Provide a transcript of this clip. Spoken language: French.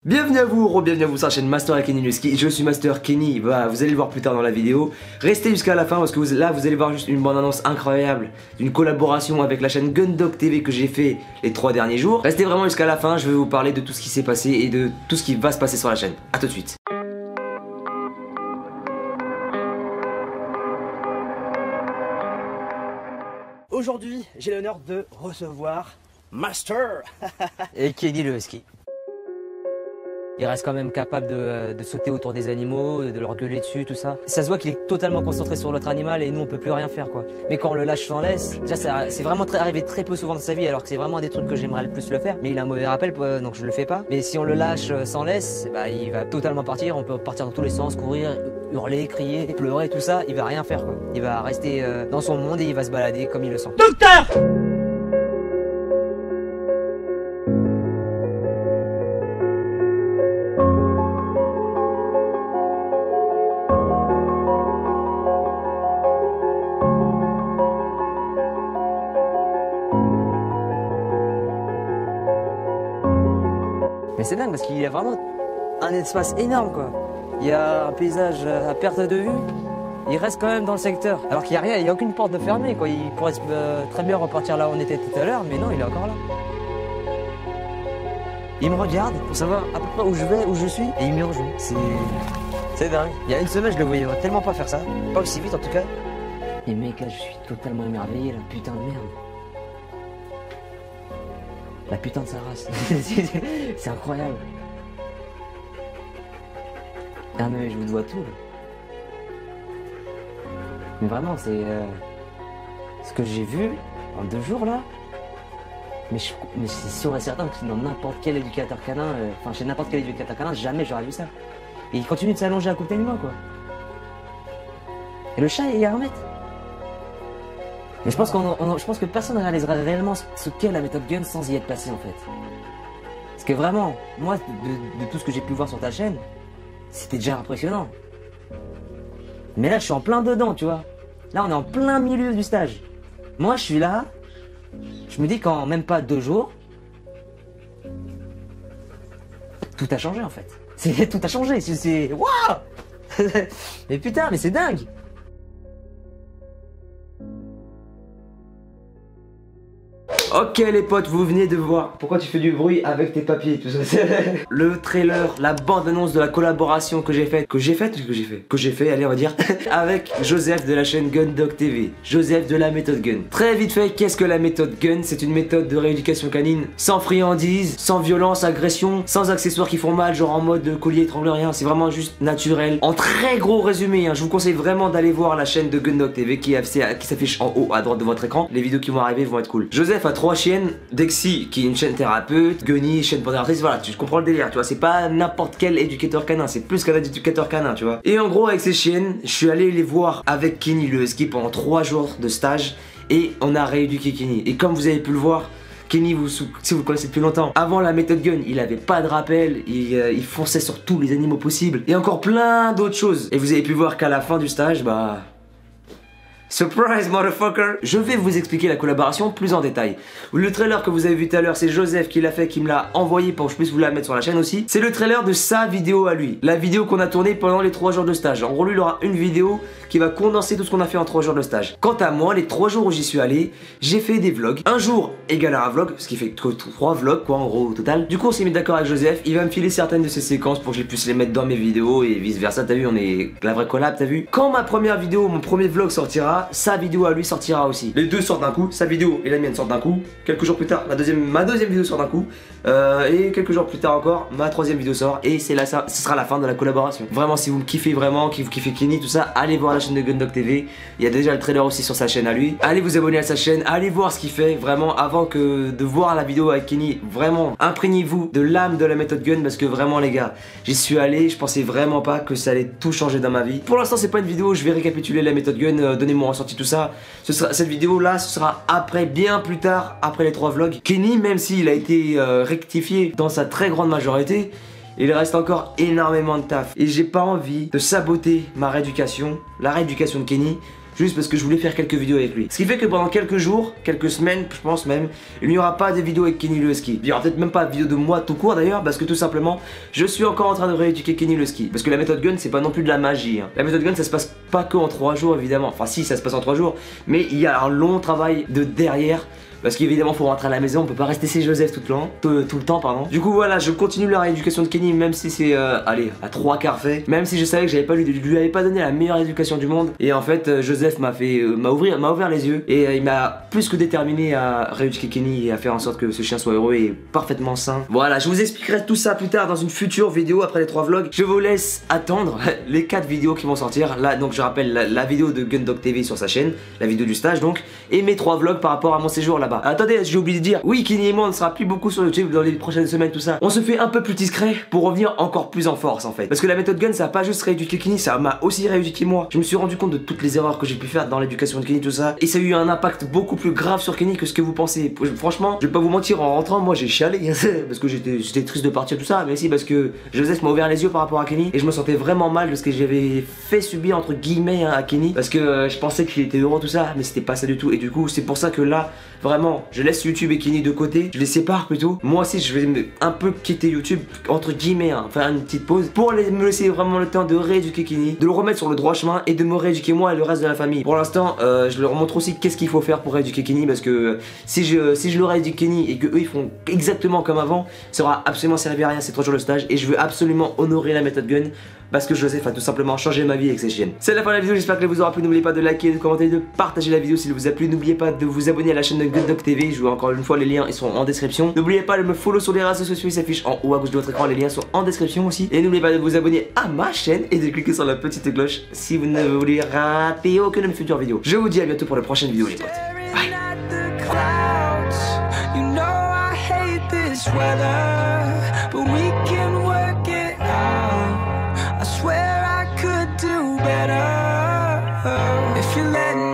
Bienvenue à vous, bienvenue à vous sur la chaîne Master Kenny Luski. Je suis Master Kenny, vous allez le voir plus tard dans la vidéo. Restez jusqu'à la fin parce que là vous allez voir juste une bande annonce incroyable d'une collaboration avec la chaîne Gundog TV que j'ai fait les 3 derniers jours. Restez vraiment jusqu'à la fin, je vais vous parler de tout ce qui s'est passé et de tout ce qui va se passer sur la chaîne. A tout de suite. Aujourd'hui, j'ai l'honneur de recevoir Master et Kenny le Husky. Il reste quand même capable de sauter autour des animaux, de leur gueuler dessus, tout ça. Ça se voit qu'il est totalement concentré sur l'autre animal et nous on peut plus rien faire quoi. Mais quand on le lâche sans laisse, déjà c'est vraiment arrivé très peu souvent dans sa vie alors que c'est vraiment des trucs que j'aimerais le plus le faire. Mais il a un mauvais rappel donc je le fais pas. Mais si on le lâche sans laisse, bah, il va totalement partir, on peut partir dans tous les sens, courir, hurler, crier, pleurer, tout ça, il va rien faire quoi. Il va rester dans son monde et il va se balader comme il le sent. Docteur! Mais c'est dingue parce qu'il y a vraiment un espace énorme quoi. Il y a un paysage à perte de vue. Il reste quand même dans le secteur. Alors qu'il n'y a rien, il n'y a aucune porte de fermée quoi. Il pourrait très bien repartir là où on était tout à l'heure, mais non, il est encore là. Il me regarde pour savoir à peu près où je vais, où je suis, et il me rejoint. C'est dingue. Il y a une semaine, je le voyais tellement pas faire ça. Pas aussi vite en tout cas. Et mec, là, je suis totalement émerveillé, la putain de merde. La putain de sa race. C'est incroyable. Ah mais je vous dois tout. Mais vraiment, c'est ce que j'ai vu en 2 jours là. Mais c'est sûr et certain que dans n'importe quel éducateur canin, enfin chez n'importe quel éducateur canin, jamais j'aurais vu ça. Et il continue de s'allonger à côté de moi quoi. Et le chat, il est à 1 mètre. Mais je pense, que personne ne réalisera réellement ce qu'est la méthode Gun sans y être passé en fait. Parce que vraiment, moi, de tout ce que j'ai pu voir sur ta chaîne, c'était déjà impressionnant. Mais là, je suis en plein dedans, tu vois. Là, on est en plein milieu du stage. Moi, je suis là, je me dis qu'en même pas 2 jours, tout a changé en fait. Tout a changé, c'est... Waouh. Mais putain, mais c'est dingue. Ok les potes, vous venez de voir. Pourquoi tu fais du bruit avec tes papiers tout ça? Le trailer, la bande-annonce de la collaboration que j'ai faite. Allez on va dire. Avec Joseph de la chaîne Gundog TV. Joseph de la méthode Gun. Très vite fait, qu'est-ce que la méthode Gun? C'est une méthode de rééducation canine sans friandises, sans violence, agression, sans accessoires qui font mal, genre en mode collier étrangleur, rien. C'est vraiment juste naturel. En très gros résumé, je vous conseille vraiment d'aller voir la chaîne de Gundog TV qui s'affiche en haut à droite de votre écran. Les vidéos qui vont arriver vont être cool. Joseph a 3 chiennes, Dexy qui est une chaîne thérapeute, Gunny, chaîne pondératrice, voilà, tu comprends le délire, tu vois, c'est pas n'importe quel éducateur canin, c'est plus qu'un éducateur canin, tu vois. Et en gros, avec ces chiennes, je suis allé les voir avec Kenny le Husky pendant 3 jours de stage et on a rééduqué Kenny. Et comme vous avez pu le voir, Kenny, si vous le connaissez depuis longtemps, avant la méthode Gun, il avait pas de rappel, il fonçait sur tous les animaux possibles et encore plein d'autres choses. Et vous avez pu voir qu'à la fin du stage, bah... Surprise motherfucker! Je vais vous expliquer la collaboration plus en détail. Le trailer que vous avez vu tout à l'heure, c'est Joseph qui l'a fait, qui me l'a envoyé pour que je puisse vous la mettre sur la chaîne aussi. C'est le trailer de sa vidéo à lui. La vidéo qu'on a tournée pendant les 3 jours de stage. En gros, lui, il aura une vidéo qui va condenser tout ce qu'on a fait en 3 jours de stage. Quant à moi, les 3 jours où j'y suis allé, j'ai fait des vlogs. Un jour égale à un vlog, ce qui fait que 3 vlogs quoi en gros au total. Du coup, on s'est mis d'accord avec Joseph. Il va me filer certaines de ses séquences pour que je puisse les mettre dans mes vidéos et vice versa. T'as vu, on est la vraie collab, t'as vu? Quand ma première vidéo, mon premier vlog sortira, sa vidéo à lui sortira aussi. Les deux sortent d'un coup, sa vidéo et la mienne sortent d'un coup. Quelques jours plus tard, ma deuxième vidéo sort d'un coup. Et quelques jours plus tard encore, ma 3e vidéo sort. Et c'est là, ce sera la fin de la collaboration. Vraiment, si vous me kiffez vraiment, que vous kiffez Kenny, tout ça, allez voir la chaîne de Gundog TV. Il y a déjà le trailer aussi sur sa chaîne à lui. Allez vous abonner à sa chaîne, allez voir ce qu'il fait. Vraiment, avant que de voir la vidéo avec Kenny, vraiment, imprégnez-vous de l'âme de la méthode Gun. Parce que vraiment, les gars, j'y suis allé, je pensais vraiment pas que ça allait tout changer dans ma vie. Pour l'instant, c'est pas une vidéo, je vais récapituler la méthode Gun, donner mon ressenti, tout ça. Cette vidéo là, ce sera après, bien plus tard, après les 3 vlogs. Kenny, même s'il a été rectifié dans sa très grande majorité, il reste encore énormément de taf. Et j'ai pas envie de saboter ma rééducation, la rééducation de Kenny, juste parce que je voulais faire quelques vidéos avec lui. Ce qui fait que pendant quelques jours, quelques semaines, je pense même, il n'y aura pas de vidéo avec Kenny le ski. Il n'y aura peut-être même pas de vidéo de moi tout court d'ailleurs, parce que tout simplement, je suis encore en train de rééduquer Kenny le ski. Parce que la méthode gun, c'est pas non plus de la magie. Hein. La méthode gun, ça se passe pas que en 3 jours évidemment. Enfin si, ça se passe en 3 jours, mais il y a un long travail de derrière. Parce qu'évidemment faut rentrer à la maison, on peut pas rester chez Joseph tout le temps pardon. Du coup voilà, je continue la rééducation de Kenny même si c'est allez, à 3/4 fait. Même si je savais que j'avais pas lui avais pas donné la meilleure éducation du monde. Et en fait Joseph m'a ouvert les yeux. Et il m'a plus que déterminé à rééduquer Kenny et à faire en sorte que ce chien soit heureux et parfaitement sain. Voilà, je vous expliquerai tout ça plus tard dans une future vidéo après les 3 vlogs. Je vous laisse attendre les 4 vidéos qui vont sortir. Là donc je rappelle la vidéo de Gundog TV sur sa chaîne, la vidéo du stage donc. Et mes 3 vlogs par rapport à mon séjour là-bas. Attendez, j'ai oublié de dire, oui, Kenny et moi on ne sera plus beaucoup sur YouTube dans les prochaines semaines, tout ça. On se fait un peu plus discret pour revenir encore plus en force en fait. Parce que la méthode gun, ça a pas juste rééduqué Kenny, ça m'a aussi rééduqué moi. Je me suis rendu compte de toutes les erreurs que j'ai pu faire dans l'éducation de Kenny, tout ça. Et ça a eu un impact beaucoup plus grave sur Kenny que ce que vous pensez. Franchement, je vais pas vous mentir, en rentrant, moi j'ai chialé. Parce que j'étais triste de partir, tout ça. Mais si, parce que Joseph m'a ouvert les yeux par rapport à Kenny. Et je me sentais vraiment mal de ce que j'avais fait subir entre guillemets à Kenny. Parce que je pensais qu'il était heureux, tout ça. Mais c'était pas ça du tout. Et du coup, c'est pour ça que là, vraiment, je laisse YouTube et Kenny de côté, je les sépare plutôt. Moi aussi je vais un peu quitter YouTube entre guillemets, hein, faire une petite pause pour me laisser vraiment le temps de rééduquer Kenny, de le remettre sur le droit chemin et de me rééduquer moi et le reste de la famille. Pour l'instant je leur montre aussi qu'est-ce qu'il faut faire pour rééduquer Kenny, parce que si je le rééduque Kenny et que eux ils font exactement comme avant, ça aura absolument servi à rien ces 3 jours de stage. Et je veux absolument honorer la méthode gun parce que Joseph a tout simplement changé ma vie avec ses chiennes. C'est la fin de la vidéo, j'espère qu'elle vous aura plu. N'oubliez pas de liker, de commenter, de partager la vidéo s'il vous a plu. N'oubliez pas de vous abonner à la chaîne de Gundog TV. Je vous encore une fois, les liens ils sont en description. N'oubliez pas de me follow sur les réseaux sociaux, ils s'affichent en haut à gauche de votre écran. Les liens sont en description aussi. Et n'oubliez pas de vous abonner à ma chaîne et de cliquer sur la petite cloche si vous ne voulez rater aucune de mes futures vidéos. Je vous dis à bientôt pour la prochaine vidéo les potes. Bye. If you let